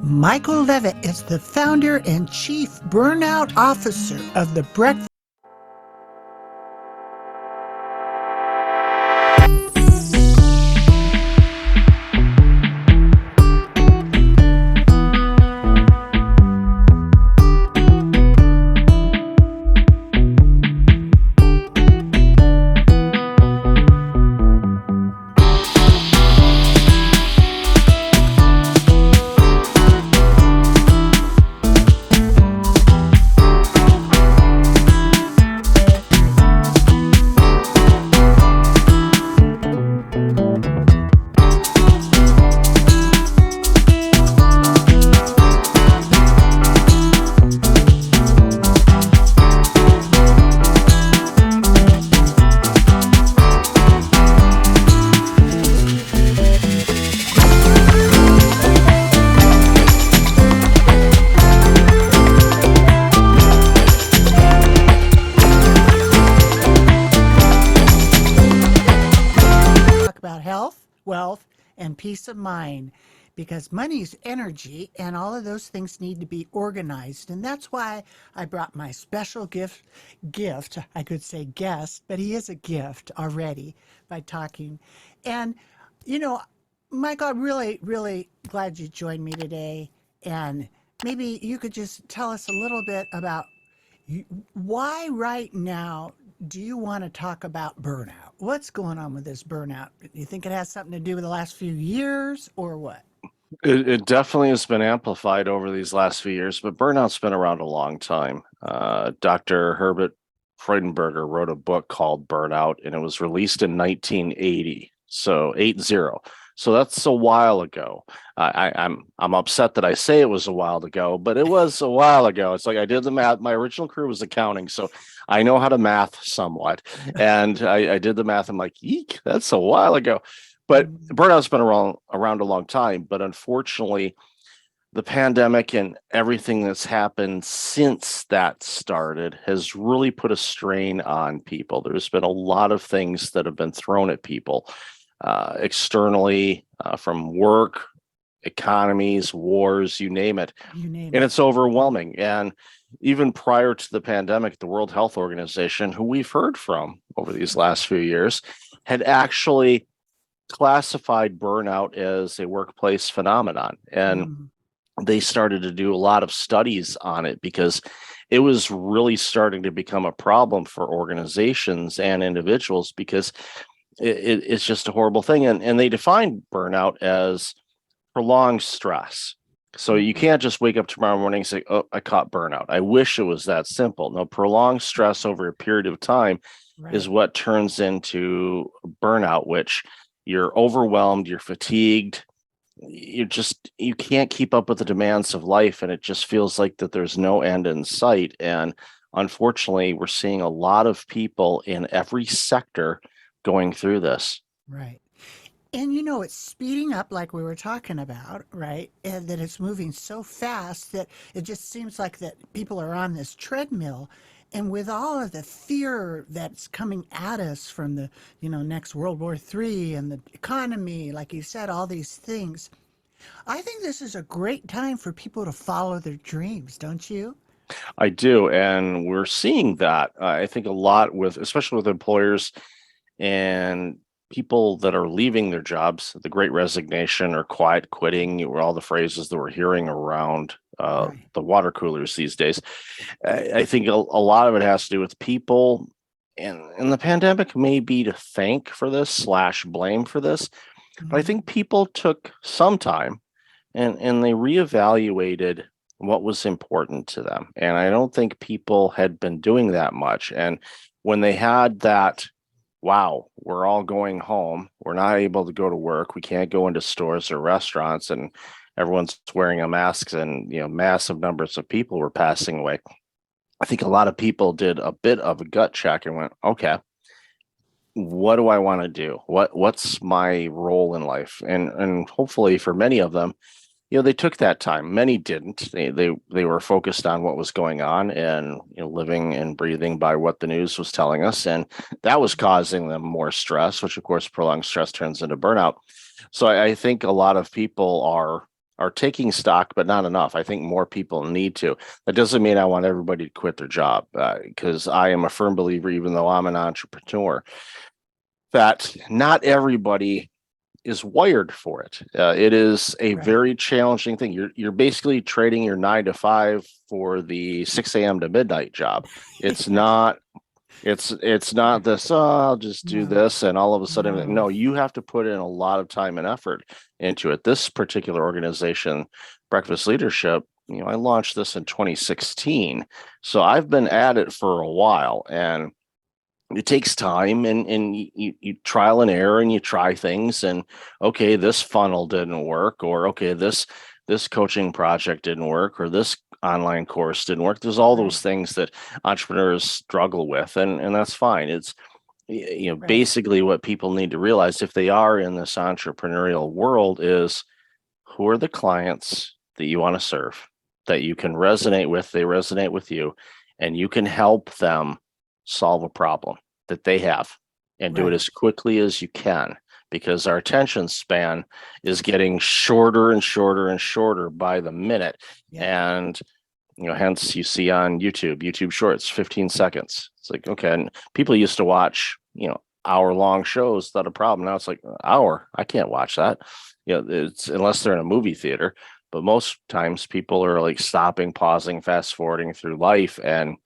Michael Levitt is the founder and chief burnout officer of the Breakfast. About health, wealth, and peace of mind, because money's energy and all of those things need to be organized. And that's why I brought my special gift, I could say guest, but he is a gift already by talking. And, you know, Mike, I'm really glad you joined me today. And maybe you could just tell us a little bit about why right now do you want to talk about burnout? What's going on with this burnout? You think it has something to do with the last few years or what? It definitely has been amplified over these last few years, but burnout's been around a long time. Dr. Herbert Freudenberger wrote a book called Burnout, and it was released in 1980, so 80. So that's a while ago. I'm upset that I say it was a while ago, but it was a while ago. It's like I did the math. My original career was accounting, so I know how to math somewhat, and I did the math. I'm like, eek, that's a while ago. But burnout's been around a long time, but unfortunately, the pandemic and everything that's happened since that started has really put a strain on people. There's been a lot of things that have been thrown at people externally, from work, economies, wars, you name it. You name And it. it's overwhelming. And even prior to the pandemic, the World Health Organization, who we've heard from over these last few years, had actually classified burnout as a workplace phenomenon. And Mm, they started to do a lot of studies on it because it was really starting to become a problem for organizations and individuals because it's just a horrible thing. And they defined burnout as prolonged stress. So you mhm. can't just wake up tomorrow morning and say, oh, I caught burnout. I wish it was that simple. No, prolonged stress over a period of time is Right. what turns into burnout, which you're overwhelmed, you're fatigued, you can't keep up with the demands of life, and it just feels like that there's no end in sight. And unfortunately, we're seeing a lot of people in every sector going through this. Right. And it's speeding up like we were talking about, right? And that it's moving so fast that it just seems like that people are on this treadmill. And with all of the fear that's coming at us from the, next World War III and the economy, like you said, all these things, I think this is a great time for people to follow their dreams, don't you? I do, and we're seeing that. I think a lot with, especially with employers and people that are leaving their jobs, the great resignation or quiet quitting, were all the phrases that we're hearing around Right. the water coolers these days. I think a lot of it has to do with people, and the pandemic may be to thank for this slash blame for this, but I Mhm. think people took some time and they reevaluated what was important to them. And I don't think people had been doing that much. And when they had that, wow, we're all going home, we're not able to go to work, we can't go into stores or restaurants, and everyone's wearing a mask, and massive numbers of people were passing away. I think a lot of people did a bit of a gut check and went, okay, what do I want to do? What's my role in life? And hopefully for many of them, they took that time. Many didn't. They were focused on what was going on and living and breathing by what the news was telling us, and that was causing them more stress, which of course prolonged stress turns into burnout. So I think a lot of people are are taking stock, but not enough. I think more people need to. That doesn't mean I want everybody to quit their job, because I am a firm believer, even though I'm an entrepreneur, that not everybody is wired for it. It is a Right. very challenging thing. You're basically trading your 9 to 5 for the 6 a.m. to midnight job. It's Yeah. not it's not this, oh, I'll just do No. this and all of a sudden, No. no, you have to put in a lot of time and effort into it. This particular organization, Breakfast Leadership, I launched this in 2016. So I've been at it for a while, and it takes time, and you trial and error, and you try things, and okay, this funnel didn't work, or okay, this coaching project didn't work, or this online course didn't work. There's all Right. those things that entrepreneurs struggle with, and that's fine. It's Right. basically what people need to realize if they are in this entrepreneurial world is, who are the clients that you want to serve, that you can resonate with, they resonate with you, and you can help them solve a problem that they have, and do it Right. as quickly as you can, because our attention span is getting shorter and shorter and shorter by the minute. Yeah. And hence you see on YouTube Shorts, 15 seconds. It's like, okay, and people used to watch, hour-long shows without a problem. Now it's like an hour. I can't watch that. It's unless they're in a movie theater. But most times people are like stopping, pausing, fast forwarding through life. And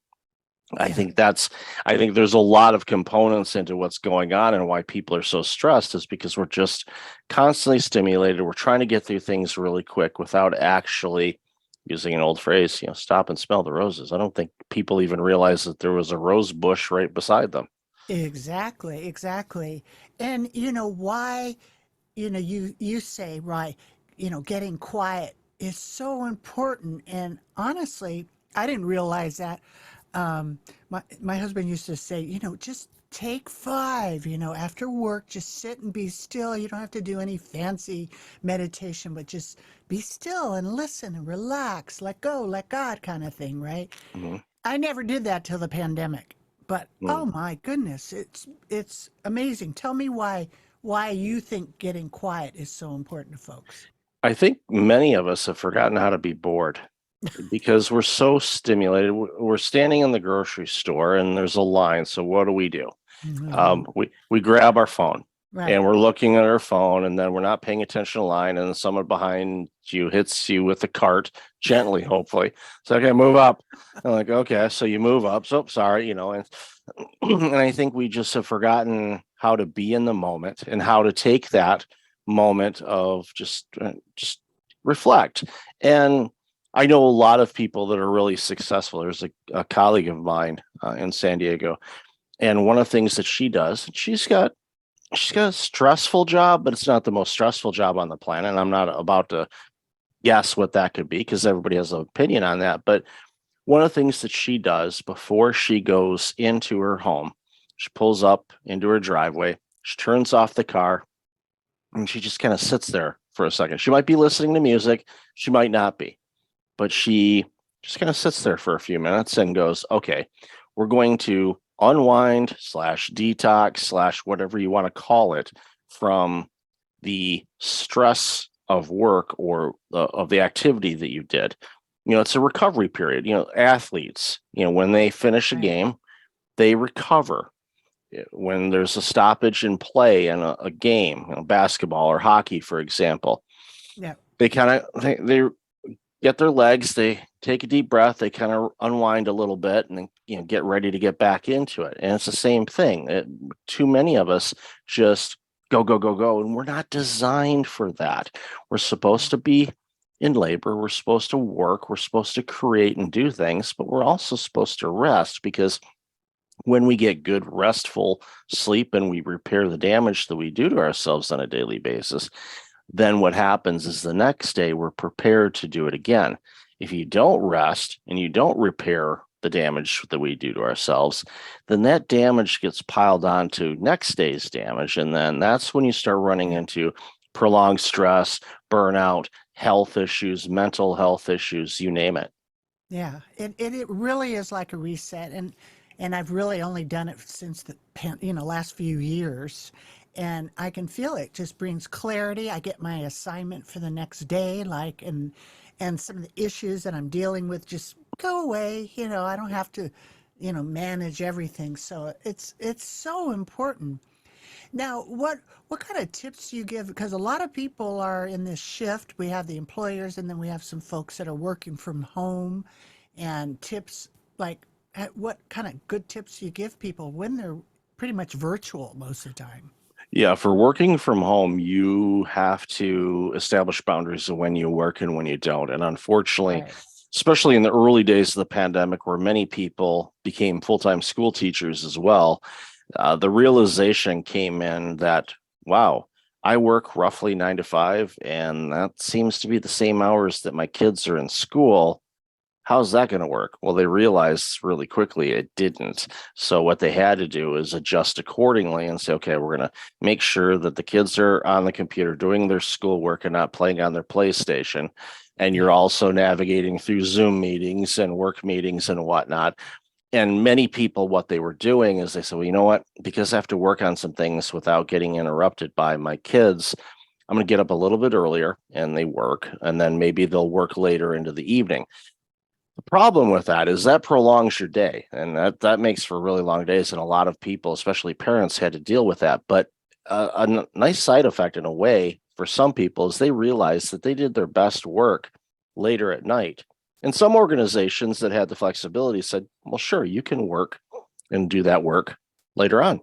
I Yeah. think I think there's a lot of components into what's going on, and why people are so stressed is because we're just constantly stimulated. We're trying to get through things really quick without actually, using an old phrase, stop and smell the roses. I don't think people even realize that there was a rose bush right beside them. Exactly. Exactly. And why, you say, right, getting quiet is so important. And honestly, I didn't realize that. My husband used to say, just take 5, after work, just sit and be still. You don't have to do any fancy meditation, but just be still and listen and relax, let go, let God kind of thing, right? Mhm. I never did that till the pandemic. But Mm. oh my goodness, it's amazing. Tell me why you think getting quiet is so important to folks. I think many of us have forgotten how to be bored, because we're so stimulated. We're standing in the grocery store and there's a line. So what do? Mhm. We grab our phone, Right. and we're looking at our phone, and then we're not paying attention to the line, and then someone behind you hits you with the cart gently, hopefully. So, okay, move up. I'm like, okay, so you move up. So sorry, and and I think we just have forgotten how to be in the moment, and how to take that moment of just reflect. And I know a lot of people that are really successful. There's a colleague of mine in San Diego, and one of the things that she does, she's got a stressful job, but it's not the most stressful job on the planet. And I'm not about to guess what that could be, because everybody has an opinion on that. But one of the things that she does before she goes into her home, she pulls up into her driveway, she turns off the car, and she just kind of sits there for a second. She might be listening to music, she might not be, but she just kind of sits there for a few minutes and goes, okay, we're going to unwind slash detox slash whatever you want to call it from the stress of work, or of the activity that you did. It's a recovery period. Athletes, when they finish a Right. game, they recover. When there's a stoppage in play in a game, basketball or hockey, for example, Yeah. they kind of they get their legs, they take a deep breath, they kind of unwind a little bit, and then get ready to get back into it. And it's the same thing. Too many of us just go go go go, and we're not designed for that. We're supposed to be in labor, we're supposed to work, we're supposed to create and do things, but we're also supposed to rest, because when we get good restful sleep and we repair the damage that we do to ourselves on a daily basis, then what happens is the next day we're prepared to do it again. If you don't rest and you don't repair the damage that we do to ourselves, then that damage gets piled on to next day's damage. And then that's when you start running Yeah. into prolonged stress, burnout, health issues, mental health issues, you name it. Yeah, it really is like a reset, and I've really only done it since the last few years, and I can feel it just brings clarity. I get my assignment for the next day, like, and some of the issues that I'm dealing with just go away. I don't have to, manage everything. So it's so important. Now, what kind of tips do you give? Because a lot of people are in this shift. We have the employers, and then we have some folks that are working from home. And tips like what kind of good tips do you give people when they're pretty much virtual most of the time? Yeah, for working from home, you have to establish boundaries of when you work and when you don't. And unfortunately, Right. especially in the early days of the pandemic, where many people became full-time school teachers as well, the realization came in that, wow, I work roughly 9 to 5, and that seems to be the same hours that my kids are in school. How's that going to work? Well, they realized really quickly it didn't. So what they had to do is adjust accordingly and say, okay, we're going to make sure that the kids are on the computer doing their schoolwork and not playing on their PlayStation. And you're Yeah. also navigating through Zoom meetings and work meetings and whatnot. And many people, what they were doing is they said, well, you know what? Because I have to work on some things without getting interrupted by my kids, I'm going to get up a little bit earlier, and they work. And then maybe they'll work later into the evening. The problem with that is that prolongs your day, and that makes for really long days. And a lot of people, especially parents, had to deal with that. But nice side effect in a way for some people is they realized that they did their best work later at night. And some organizations that had the flexibility said, well, sure, you can work and do that work later on,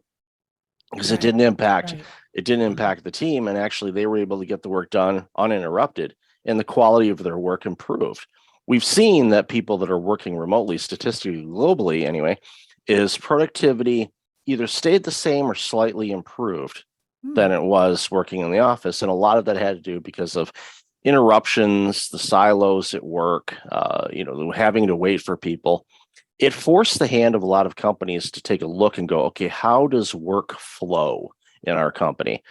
because it Right. didn't impact Right. it didn't Mhm. impact the team, and actually they were able to get the work done uninterrupted, and the quality of their work improved. We've seen that people that are working remotely, statistically globally anyway, is productivity either stayed the same or slightly improved Hmm. than it was working in the office. And a lot of that had to do because of interruptions, the silos at work, having to wait for people. It forced the hand of a lot of companies to take a look and go, okay, how does work flow in our company?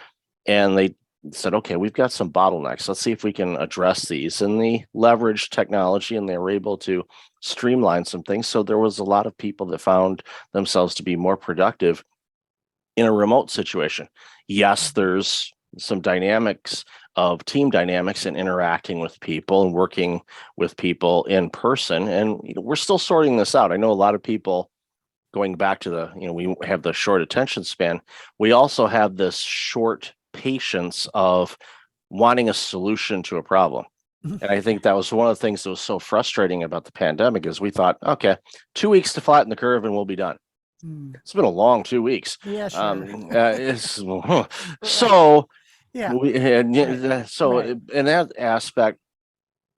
And they said, okay, we've got some bottlenecks. Let's see if we can address these. And they leveraged technology, and they were able to streamline some things. So there was a lot of people that found themselves to be more productive in a remote situation. Yes, there's some dynamics of team dynamics and interacting with people and working with people in person. And we're still sorting this out. I know a lot of people, going back to we have the short attention span. We also have this short patience of wanting a solution to a problem. And I think that was one of the things that was so frustrating about the pandemic is we thought, okay, 2 weeks to flatten the curve and we'll be done. Hmm. It's been a long 2 weeks. Yeah, sure. It's Right. so Yeah. we and Right. so Right. in that aspect,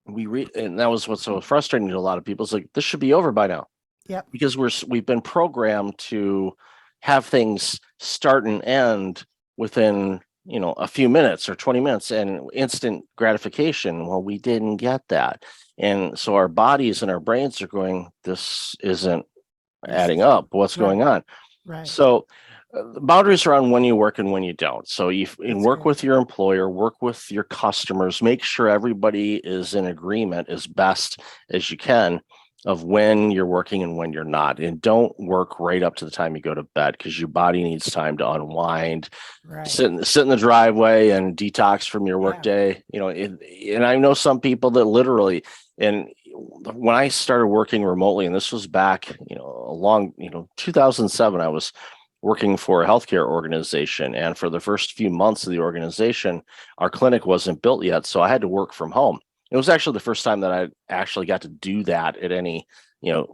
and that was what's so frustrating to a lot of people. It's like this should be over by now, Yep. because we've been programmed to have things start and end within a few minutes or 20 minutes and instant gratification. Well, we didn't get that, and so our bodies and our brains are going, this isn't This adding is up. What's going right. on? Right. So the boundaries are on when you work and when you don't. So you and That's work good. with your employer, work with your customers, make sure everybody is in agreement as best as you can of when you're working and when you're not. And don't work right up to the time you go to bed, because your body needs time to unwind, Right. sit in the driveway and detox from your Yeah. workday. And I know some people that literally, and when I started working remotely, and this was back, a long, 2007, I was working for a healthcare organization. And for the first few months of the organization, our clinic wasn't built yet. So I had to work from home. It was actually the first time that I actually got to do that at any,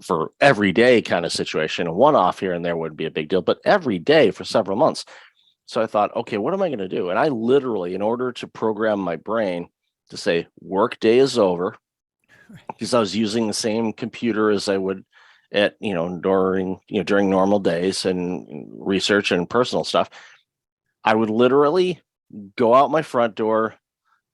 for everyday kind of situation. A one off here and there wouldn't be a big deal, but every day for several months. So I thought, okay, what am I going to do? And I literally, in order to program my brain to say work day is over, because I was using the same computer as I would at during normal days and research and personal stuff, I would literally go out my front door,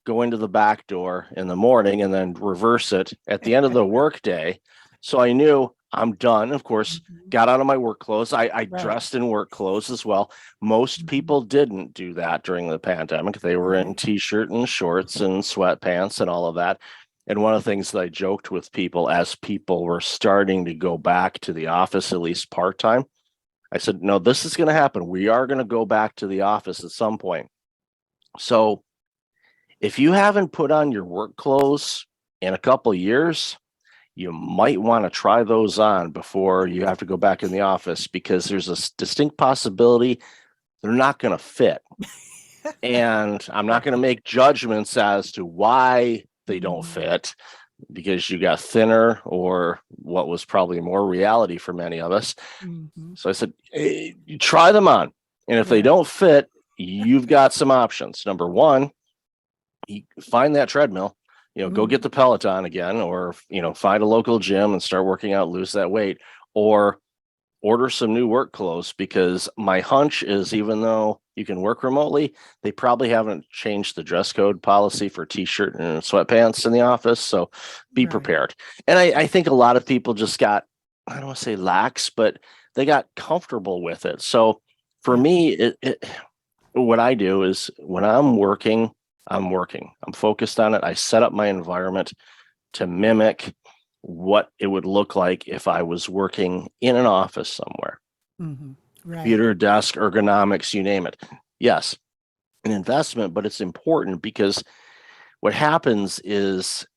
go into the back door in the morning, and then reverse it at the end of the work day. So I knew I'm done. Of course, Mhm. got out of my work clothes. I Right. dressed in work clothes as well. Most Mhm. people didn't do that during the pandemic. They were in Right. t-shirt and shorts and sweatpants and all of that. And one of the things that I joked with people as people were starting to go back to the office, at least part-time, I said, no, this is going to happen. We are going to go back to the office at some point. So if you haven't put on your work clothes in a couple of years, you might want to try those on before you have to go back in the office, because there's a distinct possibility they're not going to fit. And I'm not going to make judgments as to why they don't fit, because you got thinner or what was probably more reality for many of us. Mm-hmm. So I said, hey, you try them on. And if they don't fit, you've got some options. Number one, you find that treadmill, go get the Peloton again, or, find a local gym and start working out, lose that weight, or order some new work clothes, because my hunch is, even though you can work remotely, they probably haven't changed the dress code policy for t-shirt and sweatpants in the office. So be prepared. And I think a lot of people just got, I don't want to say lax, but they got comfortable with it. So for me, what I do is when I'm working, I'm focused on it. I set up my environment to mimic what it would look like if I was working in an office somewhere. Computer, desk, ergonomics, you name it. Yes, an investment, but it's important, because what happens is,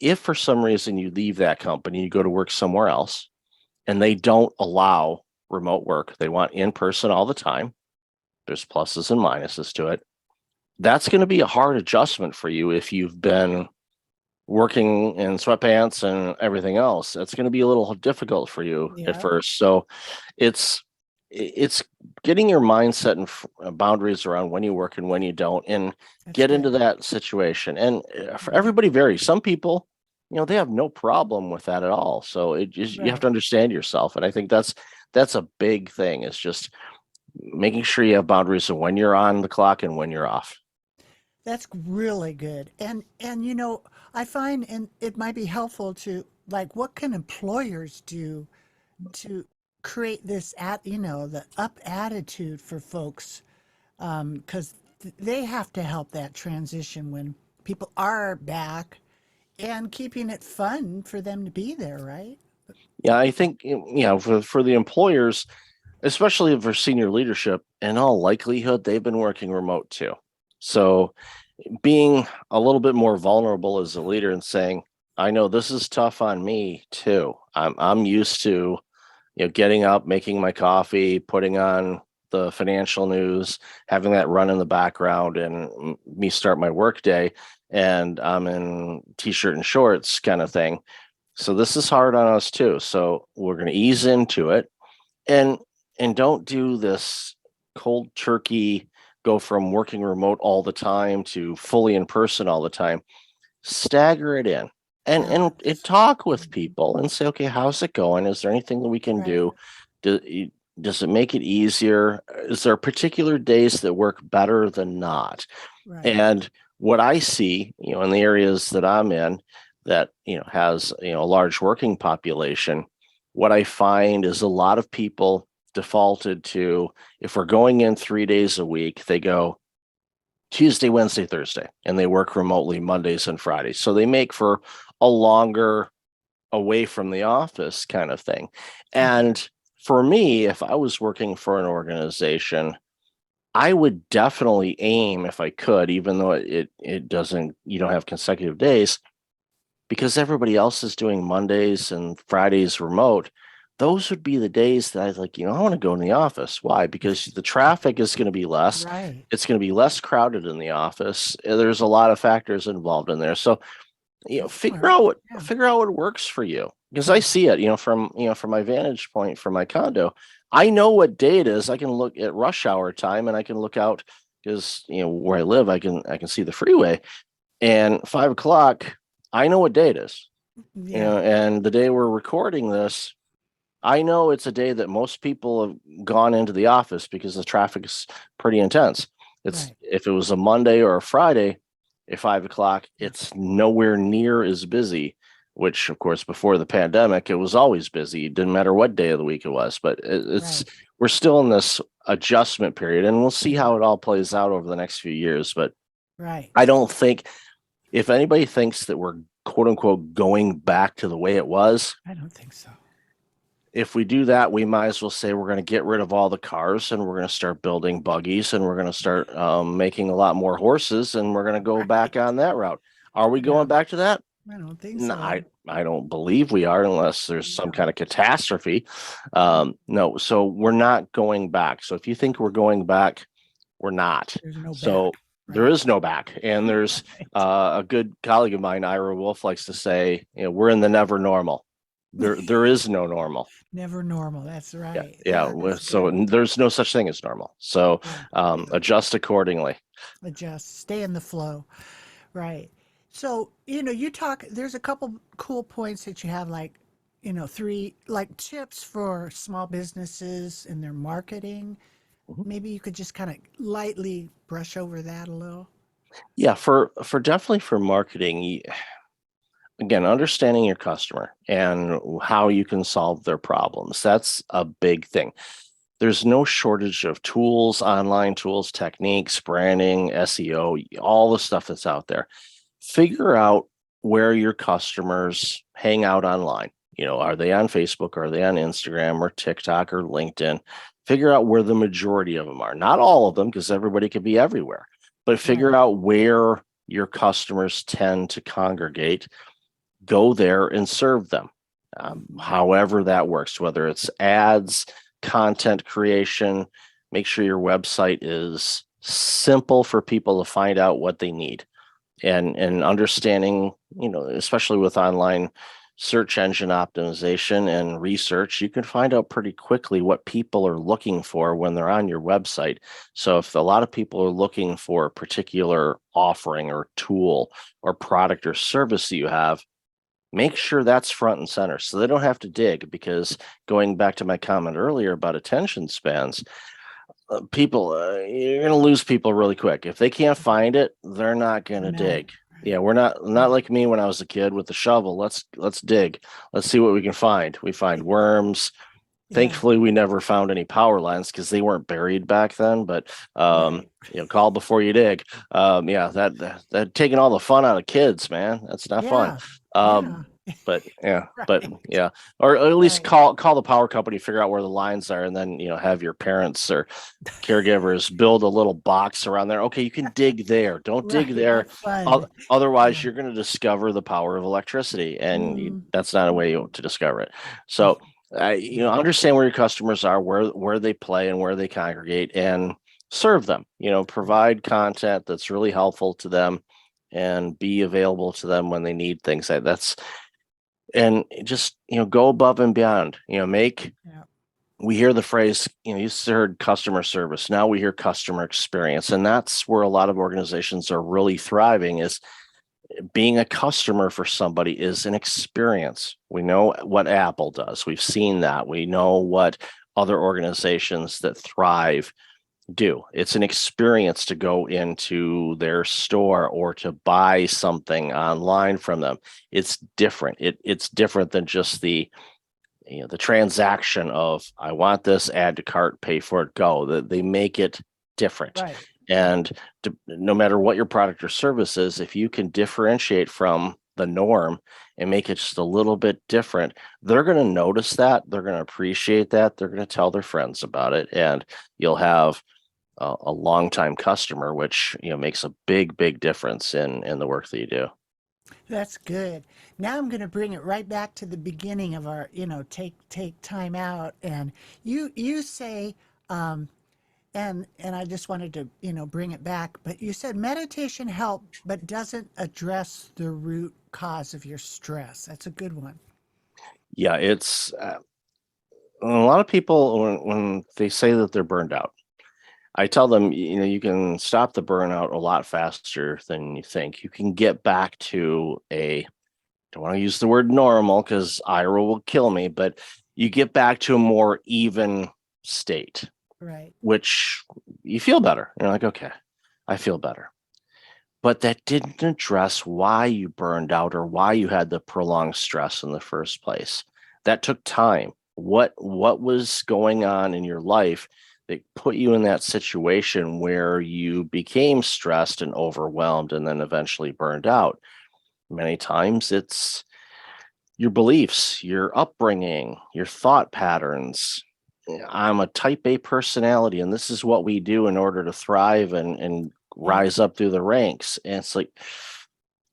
if for some reason you leave that company, you go to work somewhere else, and they don't allow remote work, they want in person all the time, there's pluses and minuses to it. That's going to be a hard adjustment for you if you've been working in sweatpants and everything else. It's going to be a little difficult for you at first. So it's getting your mindset and boundaries around when you work and when you don't, and get into that situation. And for everybody varies. Some people, they have no problem with that at all. So you have to understand yourself. And I think that's a big thing, is just making sure you have boundaries of when you're on the clock and when you're off. That's really good. And I find, and it might be helpful to, like, what can employers do to create this the up attitude for folks, because they have to help that transition when people are back, and keeping it fun for them to be there, right? Yeah, I think, for the employers, especially for senior leadership, in all likelihood, they've been working remote too. So being a little bit more vulnerable as a leader and saying, I know this is tough on me too. I'm used to, getting up, making my coffee, putting on the financial news, having that run in the background, and me start my work day, and I'm in t-shirt and shorts kind of thing. So this is hard on us too. So we're going to ease into it, and don't do this cold turkey, go from working remote all the time to fully in person all the time. Stagger it in, and talk with people and say, okay, how's it going? Is there anything that we can do? Does it make it easier? Is there particular days that work better than not? And what I see, in the areas that I'm in, that, has, a large working population, what I find is a lot of people defaulted to, if we're going in 3 days a week, they go Tuesday, Wednesday, Thursday, and they work remotely Mondays and Fridays. So they make for a longer away from the office kind of thing. And for me, if I was working for an organization, I would definitely aim, if I could, even though it doesn't, you don't have consecutive days, because everybody else is doing Mondays and Fridays remote. Those would be the days that I was like, I want to go in the office. Why? Because the traffic is going to be less. It's going to be less crowded in the office. There's a lot of factors involved in there. So, figure out what works for you. Because I see it, from my vantage point, from my condo. I know what day it is. I can look at rush hour time, and I can look out, because where I live, I can see the freeway. And 5 o'clock, I know what day it is. And the day we're recording this, I know it's a day that most people have gone into the office, because the traffic is pretty intense. If it was a Monday or a Friday at 5 o'clock, it's nowhere near as busy, which, of course, before the pandemic, it was always busy. It didn't matter what day of the week it was, but we're still in this adjustment period, and we'll see how it all plays out over the next few years. But I don't think, if anybody thinks that we're quote unquote going back to the way it was, I don't think so. if we do that, we might as well say we're going to get rid of all the cars and we're going to start building buggies and we're going to start making a lot more horses and we're going to go back Right. on that route. Are we Yeah, going back to that? I don't think No, so. I don't believe we are unless there's some No. kind of catastrophe. Yeah, No, so we're not going back. So if you think we're going back, we're not. there's no So back. there Right. is no back. And there's Right. a good colleague of mine, Ira Wolf, likes to say, we're in the never normal. There is no normal. Never normal. That's Yeah, right. yeah. Yeah, that's So good. there's no such thing as normal. So Yeah, yeah. adjust accordingly. Adjust, stay in the flow. Right. So, you talk, there's a couple cool points that you have, like, three, like tips for small businesses in their marketing. Mhm. Maybe you could just kind of lightly brush over that a little. Yeah, for definitely for marketing, again, understanding your customer and how you can solve their problems. That's a big thing. There's no shortage of tools, online tools, techniques, branding, SEO, all the stuff that's out there. Figure out where your customers hang out online. Are they on Facebook? Are they on Instagram or TikTok or LinkedIn? Figure out where the majority of them are. Not all of them, because everybody could be everywhere, but figure Right. out where your customers tend to congregate. Go there and serve them, however that works, whether it's ads, content creation. Make sure your website is simple for people to find out what they need, and understanding, especially with online search engine optimization and research, you can find out pretty quickly what people are looking for when they're on your website. So if a lot of people are looking for a particular offering or tool or product or service that you have, make sure that's front and center so they don't have to dig. Because going back to my comment earlier about attention spans, people, you're going to lose people really quick. If they can't find it, they're not going to No. dig. Yeah, we're not Right. like me when I was a kid with the shovel. Let's dig. Let's see what we can find. We find worms. Yeah. Thankfully, we never found any power lines because they weren't buried back then. But Right. call before you dig. Yeah, that taking all the fun out of kids, man. That's not fun. Yeah. Um, Yeah. but Right. yeah, or at least Right. call the power company, figure out where the lines are, and then have your parents or caregivers build a little box around there. Okay, you can dig there. Don't dig Right. there. Have fun. Otherwise, Yeah. you're going to discover the power of electricity, and Mm, that's not a way to discover it. So, yeah. understand where your customers are, where they play, and where they congregate, and serve them. Right. Provide content that's really helpful to them, and be available to them when they need things. That's and just go above and beyond. Make Yeah. We hear the phrase, you used to heard customer service. Now we hear customer experience. And that's where a lot of organizations are really thriving, is being a customer for somebody is an experience. We know what Apple does. We've seen that. We know what other organizations that thrive do. It's an experience to go into their store or to buy something online from them. It's different. It's different than just the transaction of, I want this, add to cart, pay for it, go. That they make it different. Right. Right. And no matter what your product or service is, if you can differentiate from the norm and make it just a little bit different, they're going to notice that. They're going to appreciate that. They're going to tell their friends about it, and you'll have a longtime customer, which makes a big difference in the work that you do. That's good. Now I'm going to bring it right back to the beginning of our, take time out. And you say, um, and I just wanted to, bring it back. But you said meditation help, but doesn't address the root cause of your stress. That's a good one. Yeah, it's a lot of people when they say that they're burned out, I tell them, you can stop the burnout a lot faster than you think. You can get back to don't want to use the word normal because Ira will kill me, but you get back to a more even state, Right. which you feel better. You're like, okay, I feel better. But that didn't address why you burned out or why you had the prolonged stress in the first place. That took time. What was going on in your life that put you in that situation where you became stressed and overwhelmed and then eventually burned out? Many times it's your beliefs, your upbringing, your thought patterns. I'm a type A personality, and this is what we do in order to thrive and Yeah. rise up through the ranks. And it's like,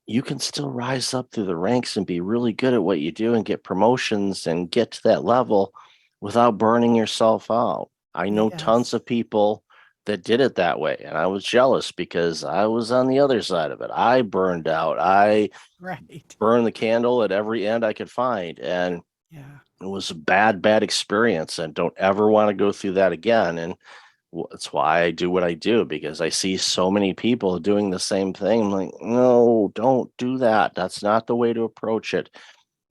you can still rise up through the ranks and be really good at what you do and get promotions and get to that level without burning yourself out. I know tons Yes. of people that did it that way, and I was jealous because I was on the other side of it. I burned out. I Right. burned the candle at every end I could find, and Yeah. it was a bad experience, and don't ever want to go through that again. And that's why I do what I do, because I see so many people doing the same thing. I'm like, no, don't do that. That's not the way to approach it.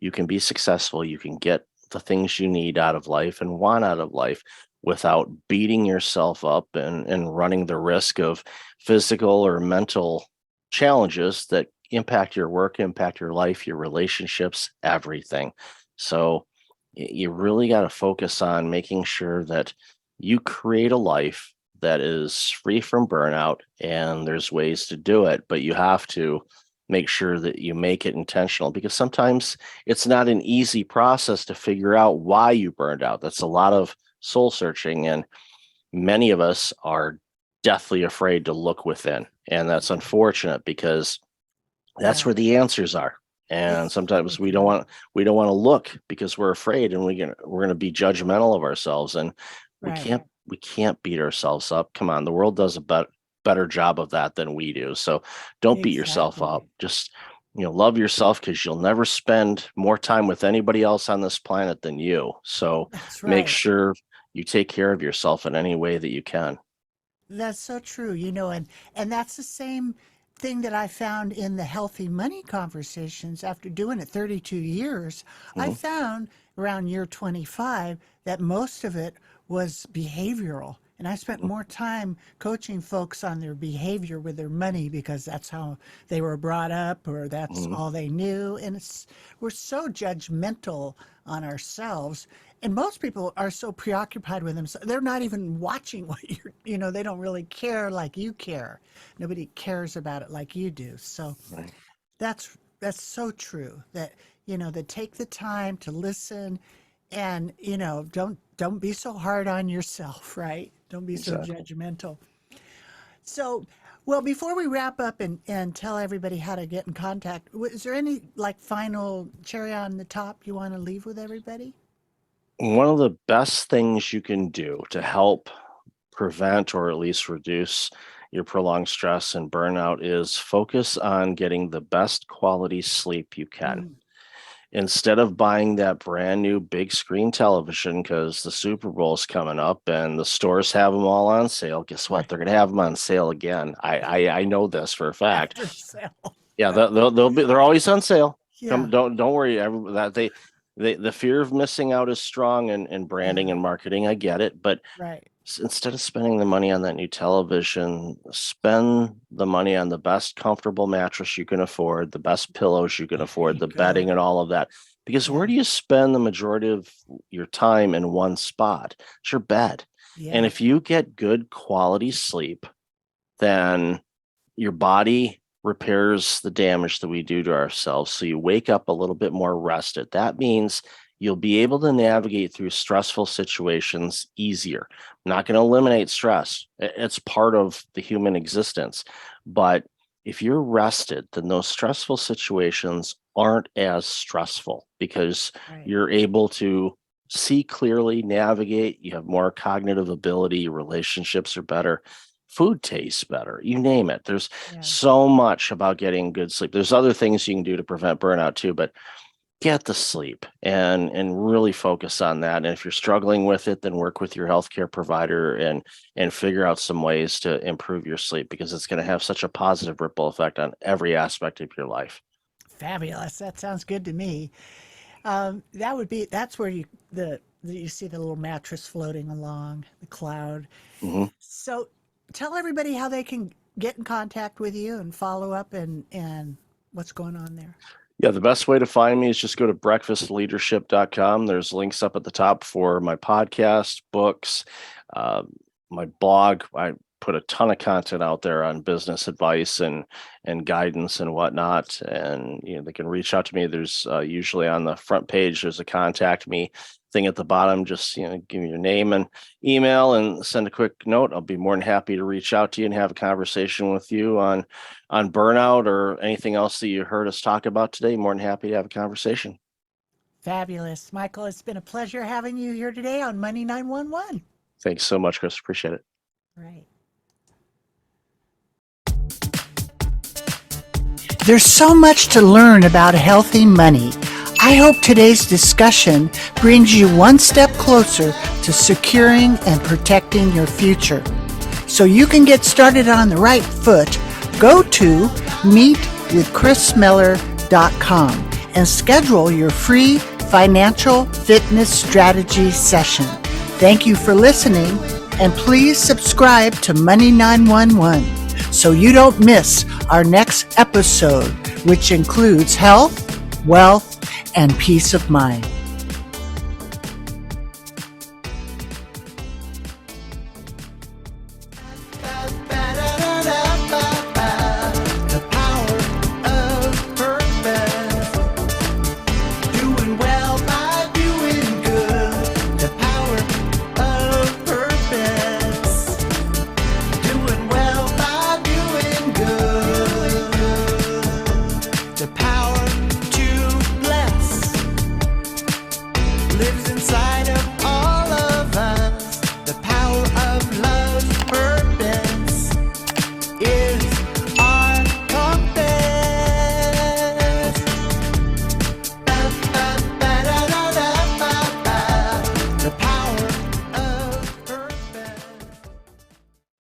You can be successful. You can get the things you need out of life and want out of life without beating yourself up and running the risk of physical or mental challenges that impact your work, impact your life, your relationships, everything. So you really got to focus on making sure that you create a life that is free from burnout, and there's ways to do it, but you have to make sure that you make it intentional, because sometimes it's not an easy process to figure out why you burned out. That's a lot of soul searching, and many of us are deathly afraid to look within, and that's Yeah. unfortunate because that's Yeah. where the answers are. And It's so sometimes true. we don't want to look because we're afraid, and we're gonna be judgmental of ourselves, and Right. we can't beat ourselves up. Come on, the world does a better job of that than we do. So don't beat yourself up. Exactly. Just, love yourself, because you'll never spend more time with anybody else on this planet than you. So That's make right. sure you take care of yourself in any way that you can. That's so true, and that's the same thing that I found in the healthy money conversations after doing it 32 years. I Mhm. found around year 25 that most of it was behavioral. And I spent more time coaching folks on their behavior with their money because that's how they were brought up or that's Mhm. all they knew. And we're so judgmental on ourselves. And most people are so preoccupied with themselves. They're not even watching what they don't really care like you care. Nobody cares about it like you do. So Right. that's so true that take the time to listen and don't be so hard on yourself, right? Don't be so Exactly. judgmental. So, well, before we wrap up and tell everybody how to get in contact, is there any like final cherry on the top you want to leave with everybody? One of the best things you can do to help prevent or at least reduce your prolonged stress and burnout is focus on getting the best quality sleep you can. Mm, Instead of buying that brand new big screen television because the Super Bowl is coming up and the stores have them all on sale, guess what? right. They're going to have them on sale again. I know this for a fact. After sale. Yeah, they're always on sale. Yeah. Don't worry. That the fear of missing out is strong in branding Yeah. and marketing. I get it, but Right. instead of spending the money on that new television, spend the money on the best comfortable mattress you can afford, the best pillows you can There afford, you the bedding, go. and all of that. Because Yeah. where do you spend the majority of your time in one spot? It's your bed. And Yeah. if you get good quality sleep, then your body repairs the damage that we do to ourselves. So you wake up a little bit more rested. That means you'll be able to navigate through stressful situations easier. I'm not going to eliminate stress, it's part of the human existence. But if you're rested, then those stressful situations aren't as stressful because Right. you're able to see clearly, navigate, you have more cognitive ability, your relationships are better, food tastes better, you name it. There's Yeah. so much about getting good sleep. There's other things you can do to prevent burnout too, but get the sleep and really focus on that. And if you're struggling with it, then work with your healthcare provider and figure out some ways to improve your sleep, because it's going to have such a positive ripple effect on every aspect of your life. Fabulous. That sounds good to me. That's where you see the little mattress floating along the cloud. Mhm. So tell everybody how they can get in contact with you and follow up and what's going on there. Yeah, the best way to find me is just go to breakfastleadership.com. There's links up at the top for my podcast, books, uh, my blog. I put a ton of content out there on business advice and guidance and whatnot. And they can reach out to me. There's usually on the front page there's a contact me thing at the bottom. Just give me your name and email and send a quick note. I'll be more than happy to reach out to you and have a conversation with you on burnout or anything else that you heard us talk about today. More than happy to have a conversation. Fabulous. Michael, it's been a pleasure having you here today on Money 911. Thanks so much, Kris. Appreciate it. Right. There's so much to learn about healthy money. I hope today's discussion brings you one step closer to securing and protecting your future. So you can get started on the right foot, go to meetwithkrismeller.com and schedule your free financial fitness strategy session. Thank you for listening, and please subscribe to Money 911 so you don't miss our next episode, which includes health, wealth, and peace of mind. The power of purpose. Doing well by doing good. The power of purpose. Doing well by doing good. The power to bless lives inside of